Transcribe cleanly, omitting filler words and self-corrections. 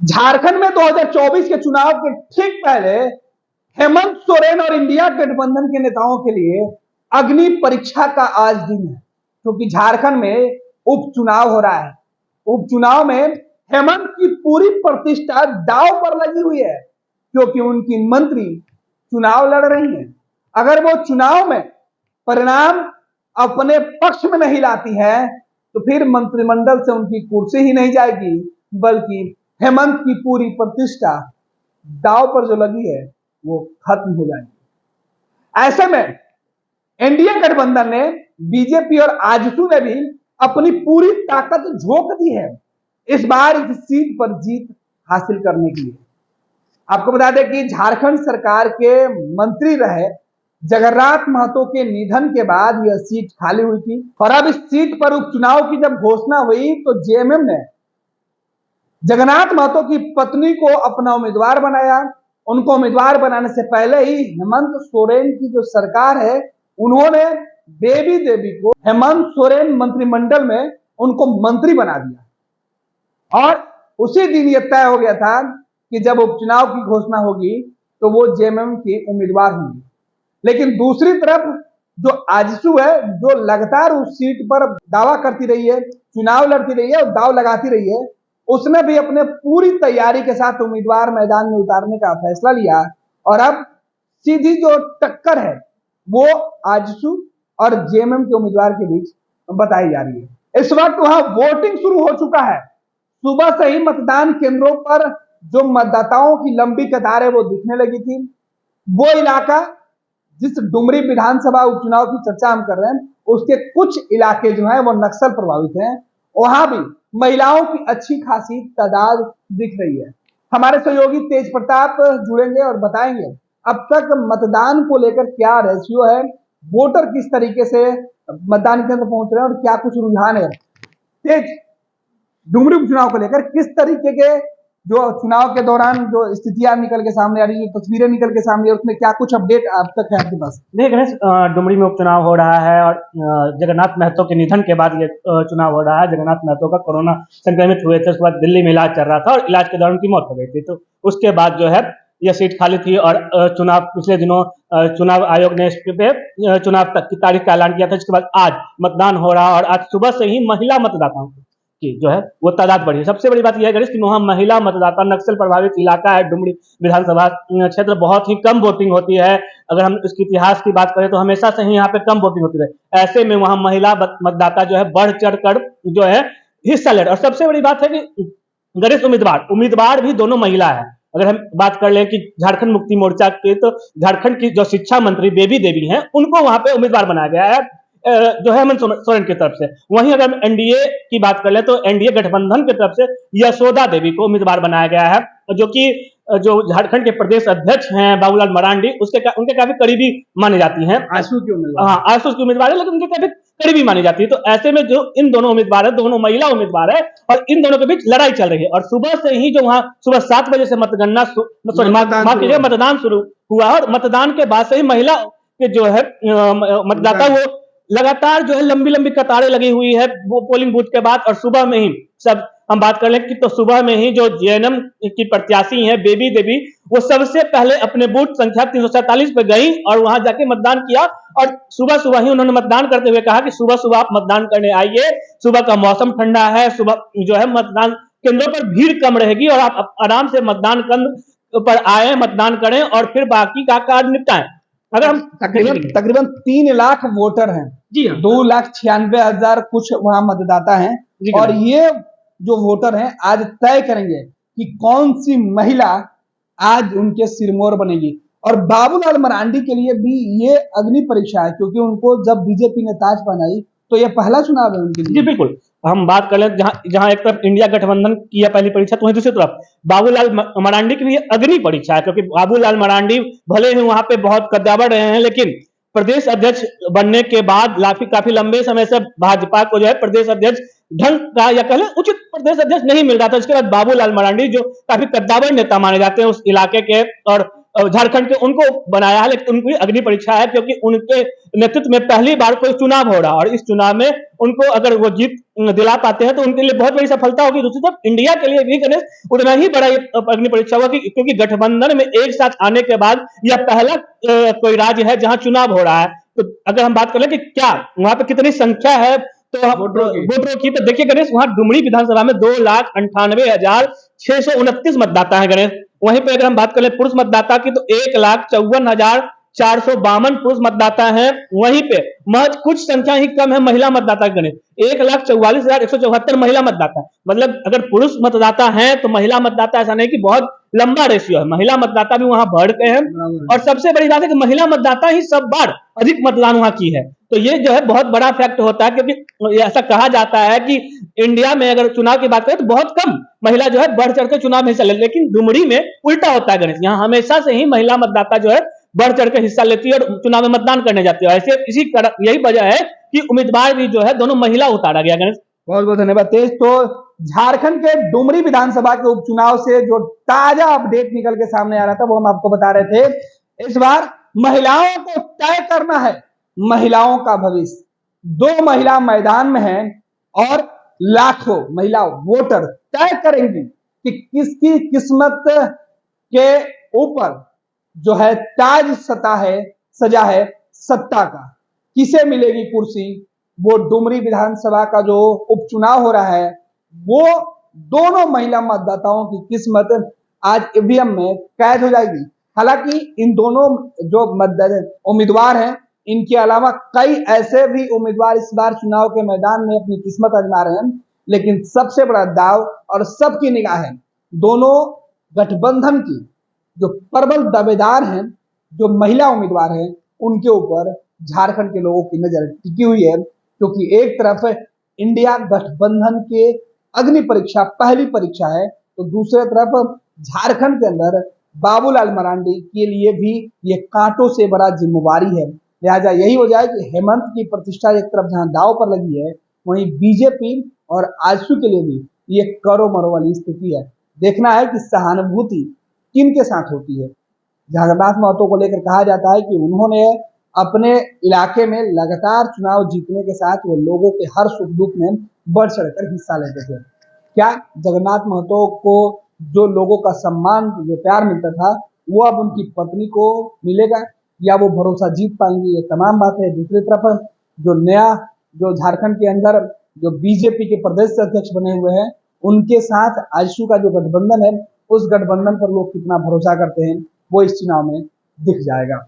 झारखंड में 2024 के चुनाव के ठीक पहले हेमंत सोरेन और इंडिया गठबंधन के नेताओं के लिए अग्नि परीक्षा का आज दिन है, क्योंकि झारखंड में उपचुनाव हो रहा है। उपचुनाव में हेमंत की पूरी प्रतिष्ठा दांव पर लगी हुई है, क्योंकि उनकी मंत्री चुनाव लड़ रही हैं। अगर वो चुनाव में परिणाम अपने पक्ष में नहीं लाती है तो फिर मंत्रिमंडल से उनकी कुर्सी ही नहीं जाएगी, बल्कि हेमंत की पूरी प्रतिष्ठा दांव पर जो लगी है वो खत्म हो जाएगी। ऐसे में एनडीए गठबंधन ने बीजेपी और आजसू ने भी अपनी पूरी ताकत झोंक दी है इस बार इस सीट पर जीत हासिल करने के लिए। आपको बता दें कि झारखंड सरकार के मंत्री रहे जगन्नाथ महतो के निधन के बाद यह सीट खाली हुई थी और अब इस सीट पर उपचुनाव की जब घोषणा हुई तो जेएमएम ने जगन्नाथ महतो की पत्नी को अपना उम्मीदवार बनाया। उनको उम्मीदवार बनाने से पहले ही हेमंत सोरेन की जो सरकार है उन्होंने बेबी देवी को हेमंत सोरेन मंत्रिमंडल में उनको मंत्री बना दिया और उसी दिन यह तय हो गया था कि जब उपचुनाव की घोषणा होगी तो वो जेएमएम की उम्मीदवार होंगी। लेकिन दूसरी तरफ जो आजसू है, जो लगातार उस सीट पर दावा करती रही है, चुनाव लड़ती रही है और दाव लगाती रही है, उसने भी अपने पूरी तैयारी के साथ उम्मीदवार मैदान में उतारने का फैसला लिया और अब सीधी जो टक्कर है वो आजसू और जेएमएम के उम्मीदवार के बीच बताई जा रही है। इस वक्त वहां वोटिंग शुरू हो चुका है। सुबह से ही मतदान केंद्रों पर जो मतदाताओं की लंबी कतारें वो दिखने लगी थी। वो इलाका जिस डुमरी विधानसभा उपचुनाव की चर्चा हम कर रहे हैं उसके कुछ इलाके जो हैं वो नक्सल प्रभावित हैं, वहां भी महिलाओं की अच्छी खासी तादाद दिख रही है। हमारे सहयोगी तेज प्रताप जुड़ेंगे और बताएंगे अब तक मतदान को लेकर क्या रेशियो है, वोटर किस तरीके से मतदान केंद्र पहुंच रहे हैं और क्या कुछ रुझान है। तेज, डुमरी उपचुनाव को लेकर किस तरीके के जो चुनाव के दौरान जो स्थितियां निकल के सामने आ रही है, तस्वीरें निकल के सामने, उसमें क्या कुछ अपडेट अब तक है आपके पास? देखिए गणेश, डुमरी में उपचुनाव हो रहा है और जगन्नाथ महतो के निधन के बाद ये चुनाव हो रहा है। जगन्नाथ महतो का कोरोना संक्रमित हुए थे, उसके बाद दिल्ली में इलाज चल रहा था और इलाज के दौरान उनकी मौत हो गई थी। तो उसके बाद जो है यह सीट खाली थी और चुनाव पिछले दिनों चुनाव आयोग ने इस पे चुनाव तक की तारीख का ऐलान किया था। जिसके बाद आज मतदान हो रहा है और आज सुबह से ही महिला मतदाताओं की जो है वो तादाद बढ़ी है। सबसे बड़ी बात यह है गणेश कि वहाँ महिला मतदाता, नक्सल प्रभावित इलाका है डुमरी विधानसभा क्षेत्र, बहुत ही कम वोटिंग होती है। अगर हम इसके इतिहास की बात करें तो हमेशा से ही यहाँ पे कम वोटिंग होती है। ऐसे में वहाँ महिला मतदाता जो है बढ़ चढ़ कर जो है हिस्सा ले रहे। और सबसे बड़ी बात है कि गणेश उम्मीदवार भी दोनों महिला है। अगर हम बात कर ले कि झारखंड मुक्ति मोर्चा के, तो झारखंड की जो शिक्षा मंत्री बेबी देवी हैं उनको वहां पे उम्मीदवार बनाया गया है जो हेमंत सोरेन की तरफ से। वहीं अगर हम एनडीए की बात कर ले तो एनडीए गठबंधन की तरफ से यशोदा देवी को उम्मीदवार बनाया गया है, जो कि जो झारखंड के प्रदेश अध्यक्ष हैं बाबूलाल मरांडी उनके काफी करीबी मानी जाती हैं। आजसू की उम्मीदवार, हाँ आजसू की उम्मीदवार है, लेकिन उनके काफी करीबी मानी जाती है। तो ऐसे में जो इन दोनों उम्मीदवार है, दोनों महिला उम्मीदवार है और इन दोनों के बीच लड़ाई चल रही है। और सुबह से ही जो वहां सुबह 7 बजे से मतदान शुरू हुआ और मतदान के बाद से ही महिला के जो है मतदाता वो लगातार जो है लंबी लंबी कतारें लगी हुई है वो पोलिंग बूथ के बाद। और सुबह में ही सब हम बात कर लें कि तो सुबह में ही जो जेएमएम की प्रत्याशी हैं बेबी देवी, वो सबसे पहले अपने बूथ संख्या 347 पे गई और वहां जाके मतदान किया। और सुबह सुबह ही उन्होंने मतदान करते हुए कहा कि सुबह सुबह आप मतदान करने आइए, सुबह का मौसम ठंडा है, सुबह जो है मतदान केंद्रों पर भीड़ कम रहेगी और आप आराम से मतदान केंद्र पर आए, मतदान करें और फिर बाकी का कार्य निपटाएं। अगर हम तकरीबन 3 लाख वोटर हैं जी, 2,96,000 कुछ वहां मतदाता हैं और ये जो वोटर हैं आज तय करेंगे कि कौन सी महिला आज उनके सिरमौर बनेगी। और बाबूलाल मरांडी के लिए भी ये अग्नि परीक्षा है, क्योंकि उनको जब बीजेपी ने ताज पहनाई तो ये पहला चुनाव है उनके लिए। जी बिल्कुल, हम बात कर लें जहां एक तरफ इंडिया गठबंधन की यह पहली परीक्षा, तो वहीं दूसरी तरफ बाबूलाल मरांडी के लिए अग्नि परीक्षा है, क्योंकि बाबूलाल मरांडी भले ही वहां पे बहुत कद्दावर रहे हैं, लेकिन प्रदेश अध्यक्ष बनने के बाद काफी लंबे समय से भाजपा को जो है प्रदेश अध्यक्ष ढंग का या कह लें उचित प्रदेश अध्यक्ष नहीं मिल रहा था। इसके बाद बाबूलाल मरांडी जो काफी कद्दावर नेता माने जाते हैं उस इलाके के और झारखंड के उनको बनाया है, लेकिन उनकी अग्नि परीक्षा है क्योंकि उनके नेतृत्व में पहली बार कोई चुनाव हो रहा है और इस चुनाव में उनको अगर वो जीत दिला पाते हैं तो उनके लिए बहुत बड़ी सफलता होगी। दूसरी तरफ इंडिया के लिए भी गणेश उतना ही बड़ा अग्नि परीक्षा होगा क्योंकि गठबंधन में एक साथ आने के बाद यह पहला कोई राज्य है जहां चुनाव हो रहा है। तो अगर हम बात करें कि क्या वहां पे कितनी संख्या है तो वोटरों की, तो देखिए गणेश वहां डुमरी विधानसभा में 2,98,629 मतदाता है गणेश। वहीं पे अगर हम बात करें पुरुष मतदाता की तो 1,54,452 पुरुष मतदाता हैं। वहीं पे महज कुछ संख्या ही कम है महिला मतदाता गणेश, 1,44,174 महिला मतदाता। मतलब अगर पुरुष मतदाता हैं तो महिला मतदाता ऐसा नहीं कि बहुत लंबा रेशियो है, महिला मतदाता भी वहां बढ़ गए हैं और सबसे बड़ी बात है कि महिला मतदाता ही सब बार अधिक मतदान वहां की है। तो ये जो है बहुत बड़ा फैक्ट होता है क्योंकि ऐसा कहा जाता है कि इंडिया में अगर चुनाव की बात करें तो बहुत कम महिला जो है बढ़ चढ़ के चुनाव में हिस्सा लेती है, लेकिन डुमरी में उल्टा होता है गणेश। यहाँ हमेशा से ही महिला मतदाता जो है बढ़ चढ़ के हिस्सा लेती है और चुनाव में मतदान करने जाती है। ऐसे यही वजह है कि उम्मीदवार भी जो है दोनों महिला उतारा गया गणेश। बहुत बहुत धन्यवाद तेज। तो झारखंड के डुमरी विधानसभा के उपचुनाव से जो ताजा अपडेट निकल के सामने आ रहा था वो हम आपको बता रहे थे। इस बार महिलाओं को तय करना है महिलाओं का भविष्य। 2 महिला मैदान में हैं और लाखों महिला वोटर तय करेंगी कि किसकी किस्मत के ऊपर जो है ताज सजा है सत्ता का, किसे मिलेगी कुर्सी। वो डुमरी विधानसभा का जो उपचुनाव हो रहा है वो दोनों महिला मतदाताओं की किस्मत आज ईवीएम में कैद हो जाएगी। हालांकि इन दोनों जो उम्मीदवार हैं इनके अलावा कई ऐसे भी उम्मीदवार इस बार चुनाव के मैदान में अपनी किस्मत आजमा रहे हैं, लेकिन सबसे बड़ा दाव और सबकी निगाहें दोनों गठबंधन की जो प्रबल दावेदार हैं, जो महिला उम्मीदवार हैं, उनके ऊपर झारखंड के लोगों की नजर टिकी हुई है। क्योंकि एक तरफ इंडिया गठबंधन के अग्नि परीक्षा पहली परीक्षा है तो दूसरे तरफ झारखंड के अंदर बाबूलाल मरांडी के लिए भी ये कांटों से बड़ा जिम्मेवारी है। लिहाजा यही वजह है कि हेमंत की प्रतिष्ठा एक तरफ जहां दाव पर लगी है वहीं बीजेपी और आजसू के लिए भी ये करो मरो वाली स्थिति है। देखना है कि सहानुभूति किन के साथ होती है। जगन्नाथ महतो को लेकर कहा जाता है कि उन्होंने अपने इलाके में लगातार चुनाव जीतने के साथ वो लोगों के हर सुख दुख में बढ़ चढ़कर हिस्सा लेते थे। क्या जगन्नाथ महतो को जो लोगों का सम्मान जो प्यार मिलता था वो अब उनकी पत्नी को मिलेगा या वो भरोसा जीत पाएंगी, ये तमाम बातें। दूसरी तरफ जो नया जो झारखंड के अंदर जो बीजेपी के प्रदेश अध्यक्ष बने हुए हैं उनके साथ आजसू का जो गठबंधन है उस गठबंधन पर लोग कितना भरोसा करते हैं वो इस चुनाव में दिख जाएगा।